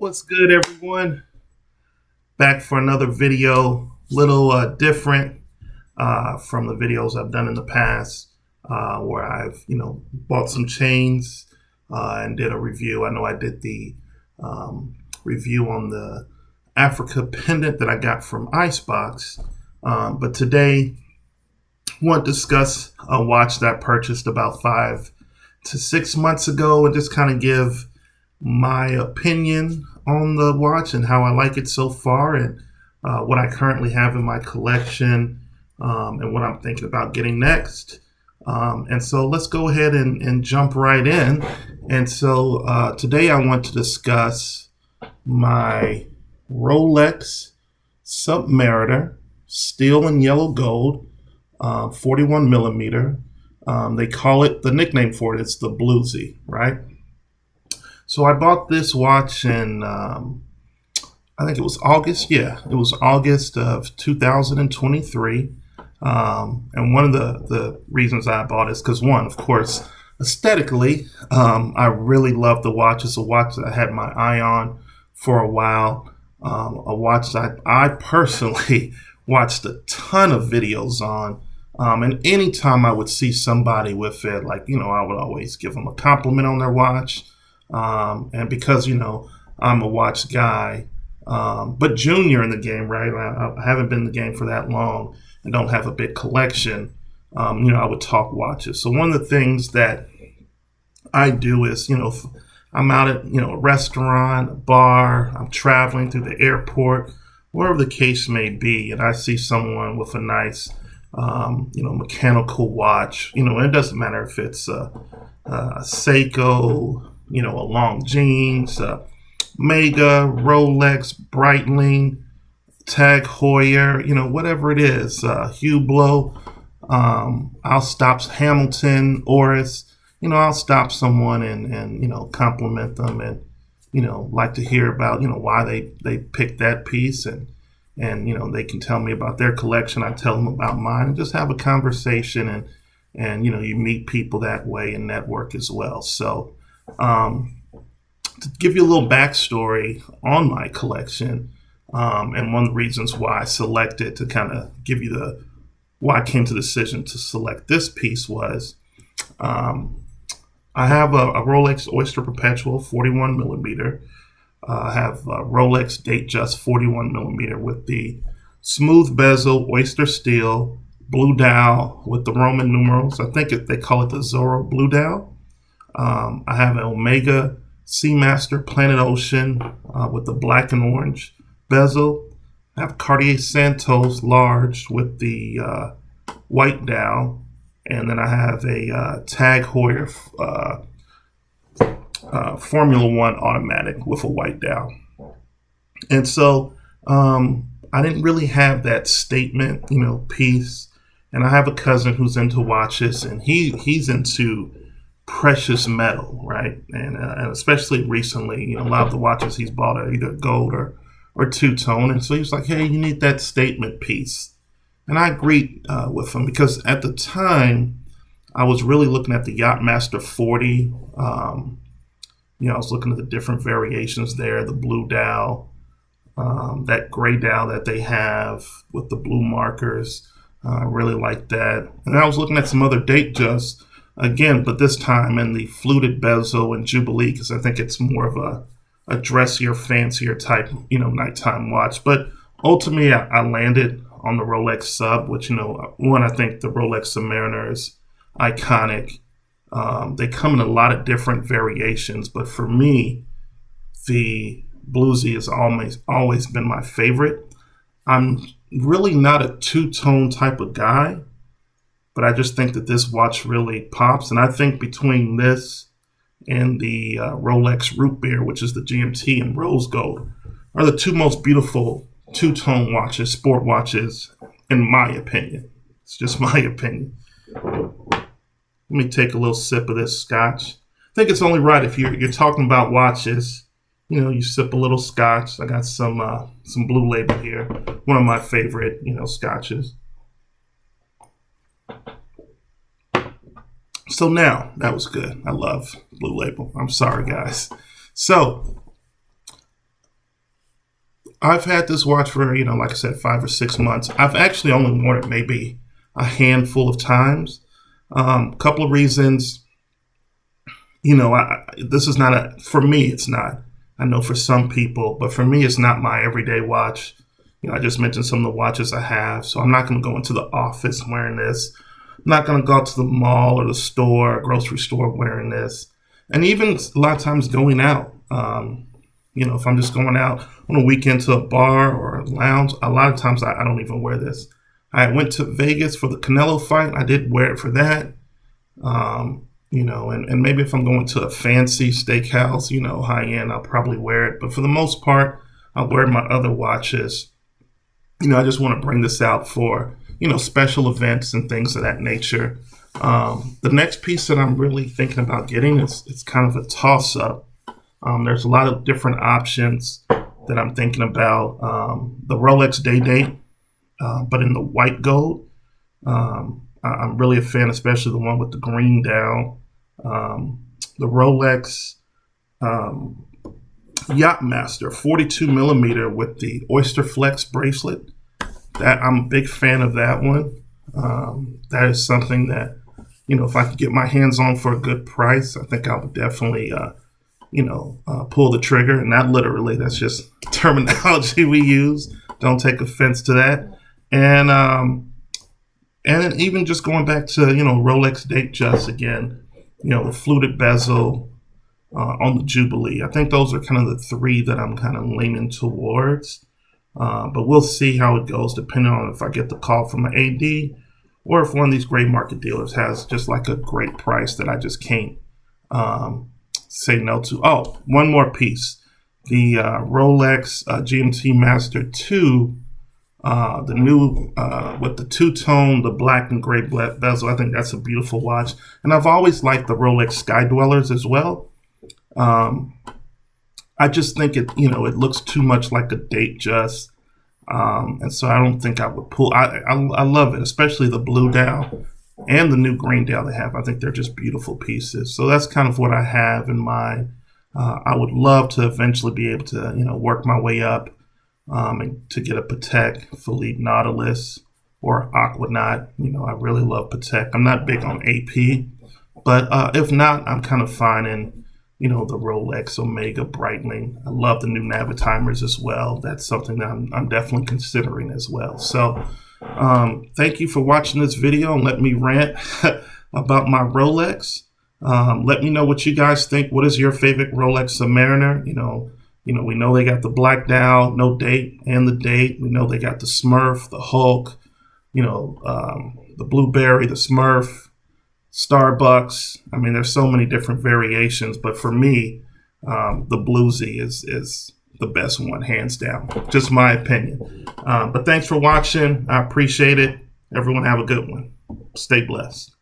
What's good, everyone? Back for another video, little different from the videos I've done in the past, where I've bought some chains and did a review. I know I did the review on the Africa pendant that I got from Icebox, but today I want to discuss a watch that I purchased about 5 to 6 months ago and just kind of give my opinion on the watch and how I like it so far, and what I currently have in my collection, and what I'm thinking about getting next. And so let's go ahead and jump right in. And so today I want to discuss my Rolex Submariner, steel and yellow gold, 41 millimeter. They call it, the nickname for it is the Bluesy, right? So I bought this watch in, I think it was August. Yeah, it was August of 2023. And one of the reasons I bought it is because, one, of course, aesthetically, I really love the watch. It's a watch that I had my eye on for a while. A watch that I personally watched a ton of videos on. And anytime I would see somebody with it, I would always give them a compliment on their watch. And because, I'm a watch guy, but junior in the game, right? I haven't been in the game for that long and don't have a big collection. I would talk watches. So one of the things that I do is, if I'm out at, a restaurant, a bar, I'm traveling through the airport, wherever the case may be, and I see someone with a nice, mechanical watch, it doesn't matter if it's a Seiko, a long jeans, Mega, Rolex, Breitling, Tag Heuer, whatever it is, Hublot. I'll stop Hamilton, Oris. I'll stop someone and compliment them and like to hear about why they picked that piece, and they can tell me about their collection. I tell them about mine and just have a conversation, and you meet people that way and network as well. So to give you a little backstory on my collection, and one of the reasons why I selected to kind of give you why I came to the decision to select this piece was, I have a Rolex Oyster Perpetual 41 millimeter. I have a Rolex Datejust 41 millimeter with the smooth bezel oyster steel blue dial with the Roman numerals. I think they call it the Zorro blue dial. I have an Omega Seamaster Planet Ocean with the black and orange bezel. I have Cartier Santos large with the white dial. And then I have a Tag Heuer Formula One automatic with a white dial. And so I didn't really have that statement, piece. And I have a cousin who's into watches, and he's into precious metal, right? And especially recently, a lot of the watches he's bought are either gold or two-tone. And so he was like, hey, you need that statement piece. And I agreed with him because at the time, I was really looking at the Yachtmaster 40. I was looking at the different variations there, the blue dial, that gray dial that they have with the blue markers. I really like that. And I was looking at some other Datejust again, but this time in the fluted bezel and Jubilee, because I think it's more of a dressier, fancier type, nighttime watch. But ultimately, I landed on the Rolex Sub, which, one, I think the Rolex Submariner is iconic. They come in a lot of different variations, but for me, the Bluesy has always been my favorite. I'm really not a two-tone type of guy, but I just think that this watch really pops. And I think between this and the Rolex Root Beer, which is the GMT in rose gold, are the two most beautiful two-tone watches, sport watches, in my opinion. It's just my opinion. Let me take a little sip of this scotch. I think it's only right if you're talking about watches, you sip a little scotch. I got some Blue Label here, one of my favorite, scotches. So now, that was good. I love Blue Label. I'm sorry, guys. So I've had this watch for, like I said, 5 or 6 months. I've actually only worn it maybe a handful of times. Couple of reasons. This is not for me, it's not. I know for some people, but for me, it's not my everyday watch. I just mentioned some of the watches I have, so I'm not going to go into the office wearing this. I'm not going to go out to the mall or the store, grocery store wearing this. And even a lot of times going out, if I'm just going out on a weekend to a bar or a lounge, a lot of times I don't even wear this. I went to Vegas for the Canelo fight. I did wear it for that. And maybe if I'm going to a fancy steakhouse, high end, I'll probably wear it. But for the most part, I'll wear my other watches. I just want to bring this out for, special events and things of that nature. The next piece that I'm really thinking about getting it's kind of a toss-up. There's a lot of different options that I'm thinking about. The Rolex Day-Date, but in the white gold. I'm really a fan, especially the one with the green dial. The Rolex Yachtmaster 42 millimeter with the Oyster Flex bracelet. That I'm a big fan of that one. That is something that, if I could get my hands on for a good price, I think I would definitely, pull the trigger. And that's just terminology we use. Don't take offense to that. And even just going back to, Rolex Datejust again, the fluted bezel on the Jubilee. I think those are kind of the three that I'm kind of leaning towards. But we'll see how it goes depending on if I get the call from an AD or if one of these gray market dealers has just like a great price that I just can't say no to. Oh, one more piece. The Rolex GMT Master 2, the new with the two-tone, the black and gray bezel. I think that's a beautiful watch. And I've always liked the Rolex Sky Dwellers as well. I just think it looks too much like a Datejust. And so I don't think I would pull. I love it, especially the blue dial and the new green dial they have. I think they're just beautiful pieces. So that's kind of what I have in mind. I would love to eventually be able to, work my way up and to get a Patek Philippe Nautilus or Aquanaut. I really love Patek. I'm not big on AP, but if not, I'm kind of fine in, the Rolex Omega Breitling. I love the new Navitimers as well. That's something that I'm definitely considering as well. So thank you for watching this video and let me rant about my Rolex. Let me know what you guys think. What is your favorite Rolex Submariner? We know they got the black dial, no date, and the date. We know they got the Smurf, the Hulk, the Blueberry, the Smurf, Starbucks. I mean, there's so many different variations, but for me, the Bluesy is the best one, hands down. Just my opinion. But thanks for watching. I appreciate it. Everyone have a good one. Stay blessed.